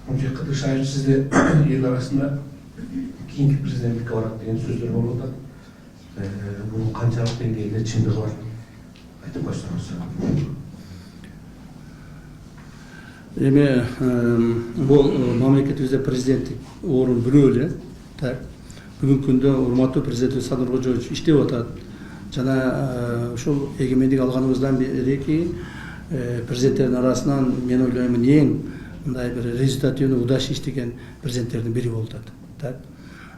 Жакында шайыр сизде ел арасында кийинки президенттикке барат деген сөздөр болуп атат. Бунун канчалык деңгээлде чындыгы бар айтып койсоңуз. Эми бул мамлекетибизде президенттик орун бирөө эле. Так. Бүгүнкү күндө урматтуу президент Садыр Кожоевич иштеп атат. Жана ушул эгемендик алганыбыздан берки президенттердин арасынан мен ойлоймун эң мындай бир результативный удача иштеген президенттердин бири болуп атат. Так.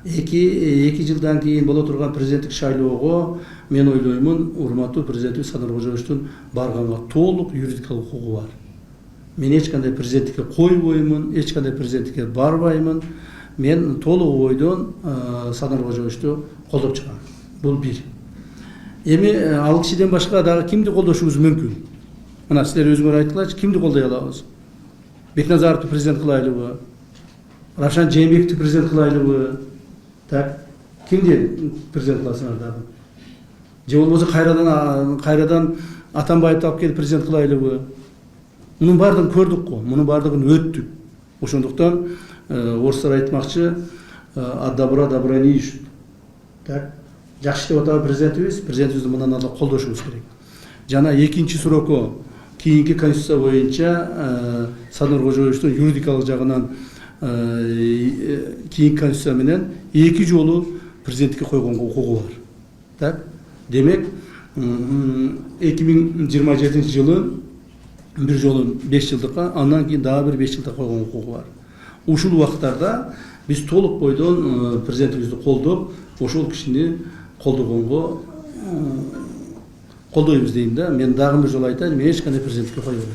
Эки жылдан кийин боло турган президенттик шайлоого мен ойлоймун урматтуу президент Садыр Кожоевичтин барганга толук юридикалык укугу бар. Мен эч кандай президенттикке койбоймун, эч кандай президенттикке барбаймын. Мен толук ойдон Садыр Кожоевичту колдоп чыгам. Бул бир. Эми ал кишиден башка дагы кимди колдошубуз мүмкүн? Мына силер өзүңөр айткылачы, кимди колдой алабыз? Бекназаровду президент кылайлыбы? Равшан Жээнбековду президент кылайлыбы? Так, кимди президент кыласыңар дагы? Же болбосо кайрадан Атамбаевди алып келип президент кылайлыбы? Мунун баардыгын көрдүк го, мунун баардыгын өттүк. Ошондуктан орустар айтмакчы, добра не ищут. Так, жакшы иштеп атат президентибизди мындан ары колдошубуз керек. Жана экинчи сурокко кийинки конституция боюнча Садыр Кожоевичтин юридикалык жагынан кийинки конституция менен 2 жолу президенттикке койгонго укугу бар. Так, демек 2027 жылы бир жолу 5 жылдыкка, андан кийин дагы бир 5 жылдыкка койгон укугу бар. Ушул убакыттарда биз толук бойдон президентибизди колдоп, ошол кишини колдогонго колдойбуз дейм да. Мен дагы бир жолу айтайын, мен эч кандай президенттикке койбойм.